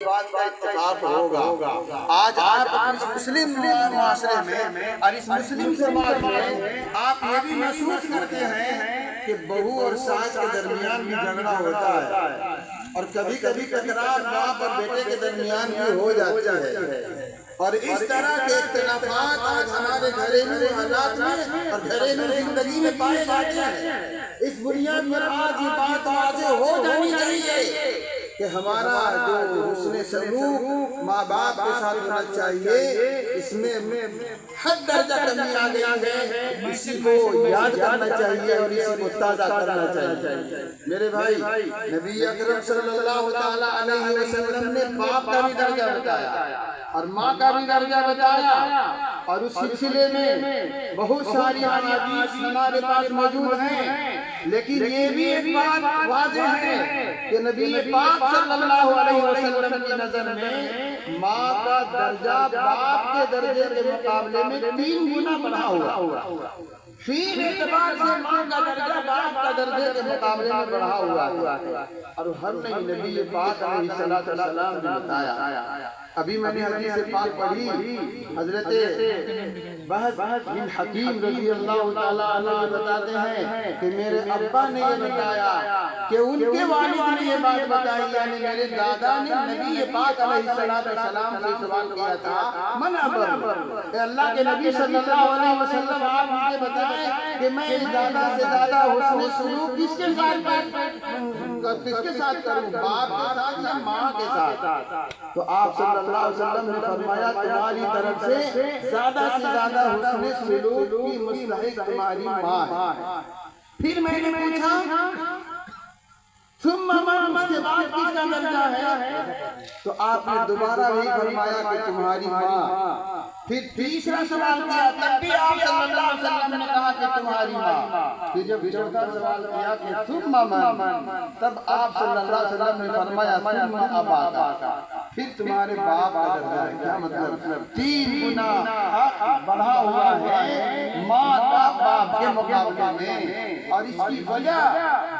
بات کا اتفاق ہوگا۔ آج آپ اس مسلم معاشرے میں اور اس مسلم سماج میں آپ یہ بھی محسوس کرتے ہیں کہ بہو اور ساس کے درمیان بھی جھگڑا ہوتا ہے اور کبھی کبھی تکرار باپ اور بیٹے کے درمیان بھی ہو جاتی ہے، اور اس طرح کے اختلافات آج ہمارے گھریلو حالات میں اور گھریلو زندگی میں پائے جاتے ہیں۔ اس بنیاد پر آج یہ بات واضح ہو جانی چاہیے کہ ہمارا جو حسن سلوک ماں باپ کے ساتھ ہونا چاہیے، اس میں حد درجہ کمی آ گئی ہے، اسی کو یاد کرنا چاہیے اور اسی کو تازہ کرنا چاہیے۔ میرے بھائی، نبی اکرم صلی اللہ علیہ وسلم نے باپ کا بھی درجہ بتایا اور ماں کا بھی درجہ بتایا، اور اس سلسلے میں بہت ساری احادیث ہمارے پاس موجود ہیں، لیکن یہ بھی ایک بات واضح ہے کہ نبی پاک صلی اللہ علیہ وسلم کی نظر میں ماں کا درجہ باپ کے درجے کے مقابلے میں 3 گنا بڑھا ہوا۔ فی اعتبار سے ماں کا درجہ باپ کا درجے کے مقابلے میں بڑھا ہوا ہے، اور ہر نبی پاک علیہ السلام نے بتایا۔ ابھی میں نے حدیث پاک پڑھی، حضرت بہز بن حکیم رضی اللہ تعالیٰ عنہ بتاتے ہیں کہ میرے ابا نے یہ بتایا کہ ان کے والد نے یہ بات بتائی، یعنی میرے دادا نے نبی پاک علیہ السلام سے سوال کیا تھا، من ابر، اے اللہ کے نبی صلی اللہ علیہ وسلم، آپ مجھے بتائیں کہ میں دادا سے زیادہ حسن سلوک کس کے ساتھ کروں، باپ کے ساتھ یا ماں کے ساتھ؟ تو آپ صلی اللہ علیہ وسلم نے فرمایا تمہاری طرف سے زیادہ سے زیادہ حسن سلوک کی مستحق تمہاری ماں ہے۔ پھر میں نے پوچھا ثم من، اس کے بعد کس کا درجہ ہے؟ تو آپ نے دوبارہ وہی فرمایا کہ تمہاری ماں۔ پھر تیسرا سوال کیا، تب بھی آپ صلی اللہ علیہ وسلم نے کہا کہ تمہاری ماں۔ پھر جب چوتھا سوال کیا کہ ثم من، تب آپ صلی اللہ علیہ وسلم نے فرمایا ثم اباک، پھر تمہارے باپ کا درجہ ہے۔ کیا مطلب؟ 3 گنا حق بڑھا ہوا ہے ماں کا باپ کے مقابلے میں، اور اس کی وجہ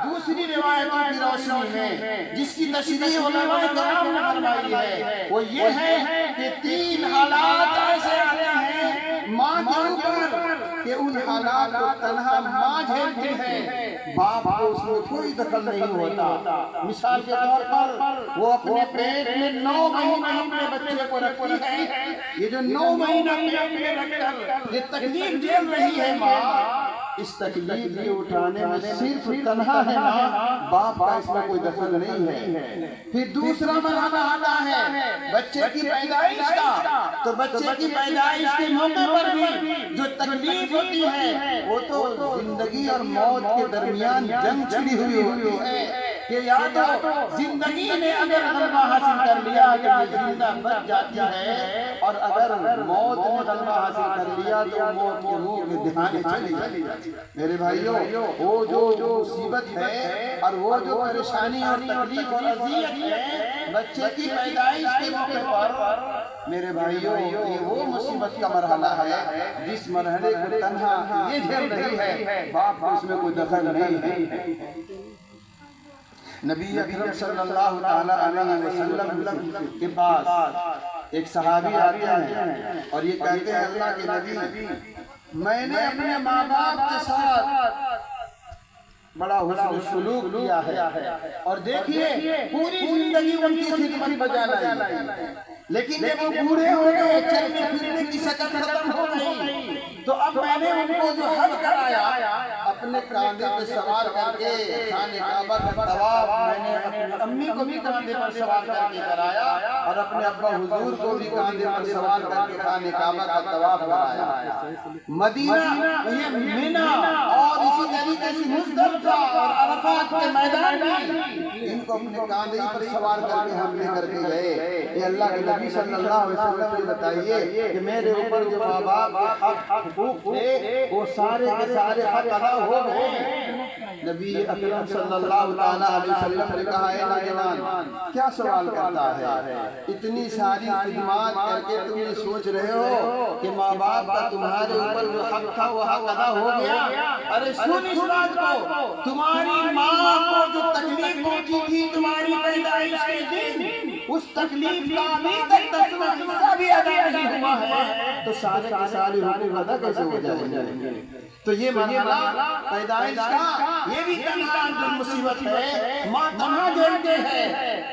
دوسری روایتوں کی روشنی میں جس کی تشریح علماء کرام نے فرمائی ہے وہ یہ ہے کہ 3 حالات ایسے آتے ہیں ماں کے اوپر کہ ان حالات کو تنہا ماں جھیلتی ہے، باپ کو اس میں کوئی دخل نہیں ہوتا۔ مثال کے طور پر وہ اپنے پیٹ میں 9 مہینہ اپنے بچے کو رکھی ہے، یہ جو 9 مہینہ پیٹ میں رکھ کر یہ تکلیف جھیل رہی ہے ماں، اس تکلیف کے اٹھانے میں صرف تنہا ہے ماں، باپ کا اس میں کوئی دخل نہیں ہے۔ پھر دوسرا مرحلہ آتا ہے بچے کی پیدائش کا، تو بچے کی پیدائش کے موقع پر بھی جو تکلیف ہوتی ہے وہ تو زندگی اور موت کے درمیان جنگ چھڑی ہوئی ہوتی ہے کہ یا تو زندگی نے اگر غلبہ حاصل کر لیا تو وہ زندہ بچ جاتی ہے، اور اگر موت نے غلبہ حاصل کر لیا تو موت کے منہ میں دہانے چلی جاتی ہے۔ میرے بھائیوں، وہ جو مصیبت ہے اور وہ جو پریشانی اور تکلیف اور اذیت ہے بچے کی پیدائش کے موقع پر، میرے بھائیوں یہ وہ مصیبت کا مرحلہ ہے جس مرحلے کو تنہا یہ جھیل رہی ہے، باپ کو اس میں کوئی دخل نہیں ہے۔ نبی اکرم صلی اللہ علیہ وسلم کے پاس ایک صحابی آتے ہیں اور یہ کہتے ہیں اللہ کے نبی، میں نے اپنے ماں باپ کے ساتھ بڑا حسن سلوک کیا ہے اور دیکھیے پوری زندگی ان کی خدمت بجا لائی، لیکن جب وہ بوڑھے ہو گئے، چلنے پھرنے کی شکل ختم ہو گئی، تو اب میں نے ان کو جو حج کرایا اپنے کاندھے پہ سوار کر کے خانہ کعبہ کا طواف میں نے اپنی امی کو بھی کاندھے پر سوار کر کے کرایا اور اپنے ابا حضور کو بھی کاندھے پر سوار کر کے خانہ کعبہ کا طواف کرایا۔ مدینہ، یہ منی اور اسی طریقے سے مزدلفہ اور عرفات کے میدان بھی ان کو اپنے کاندھے پر سوار کر کے ہم لے کر کے گئے۔ اے اللہ کے نبی صلی اللہ علیہ وسلم یہ بتائیے کہ میرے اوپر جو ماں باپ کے حق حقوق تھے وہ سارے کے سارے حق ادا ہو گئے۔ نبی اکرم صلی اللہ علیہ وسلم نے کہا، اے نوجوان کیا سوال کرتا ہے؟ اتنی ساری خدمات کر کے تم یہ سوچ رہے ہو کہ ماں باپ کا تمہارے اوپر جو حق تھا وہ حق ادا ہو گیا؟ ارے سن اس بات کو، تمہاری ماں کو جو تکلیف پہنچی تھی تمہاری پیدائش کے دن، اس تکلیف کا ابھی تک 10واں حصہ بھی ادا نہیں ہوا ہے تو سارے کے سارے حقوق ادا کیسے ہو جائیں گے؟ تو یہ مرحلہ پیدائش کا یہ بھی تنہا جو مصیبت ہے، ماں تنہا جوڑتے ہیں۔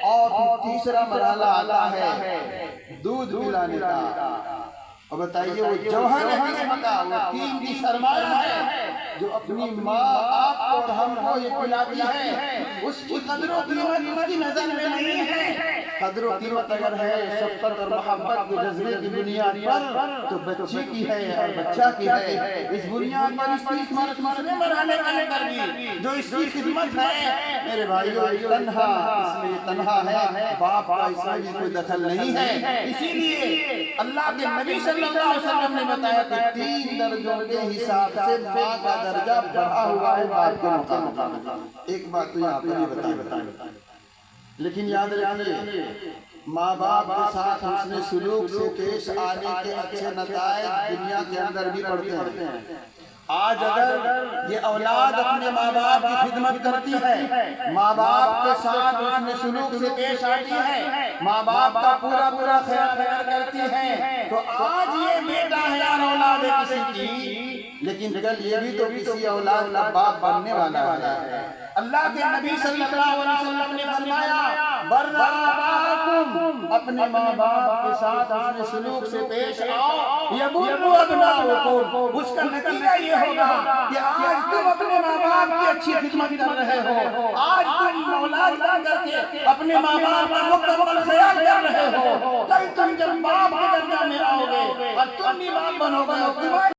اور تیسرا مرحلہ آتا ہے دودھ پلانے کا۔ اور بتائیے وہ جوہر ہے جسم کا، وہ تین کی سرمایہ ہے جو اپنی ماں آپ اور ہم کو یہ پلاتی ہے، اس کی قدر و قیمت اس کی نظر میں نہیں ہے۔ قدر و قیمت اگر ہے شفقت اور محبت کے جذبے کی بنیاد پر تو بچے کی ہے اور بچہ کی ہے۔ اس بنیاد پر اس کی مرحلے مرحلے کا اندر بھی جو اس کی خدمت ہے میرے بھائیو تنہا، اس لیے تنہا ہے، باپ کا اس میں کوئی دخل نہیں ہے۔ اسی لیے اللہ کے نبی صلی اللہ علیہ وسلم نے بتایا کہ 3 درجوں کے حساب سے ماں کا درجہ بڑھا ہوا ہے باپ کے مقابلے۔ ایک بات تو یہاں پر یہ بتائیں، لیکن یاد رکھیے ماں باپ کے ساتھ حسن سلوک سے پیش آنے کے اچھے نتائج دنیا کے اندر بھی پڑتے ہیں۔ آج اگر یہ اولاد اپنے ماں باپ کی خدمت کرتی ہے، ماں باپ کے ساتھ حسن سلوک سے پیش آتی ہے، ماں باپ کا پورا خیال کرتی ہے، تو آج یہ بیٹا ہے اور اولاد ہے کسی کی، لیکن کل یہ بھی تو کسی اولاد کا باپ بننے والا ہے۔ اللہ کے نبی صلی اللہ علیہ وسلم نے فرمایا برّ آباءکم، اپنے ماں باپ کے ساتھ حسن سلوک سے پیش آؤ، یبرّ ابناؤکم، اس کا نتیجہ یہ ہوگا کہ آج تم اپنے ماں باپ کی اچھی خدمت کر رہے ہو، آج تم اولاد بن کر کے اپنے ماں باپ کا مکمل خیال کر رہے ہو، کل تم جب باپ کے درجہ میں آؤ گے اور تم بھی باپ بنو گے اور تمہاری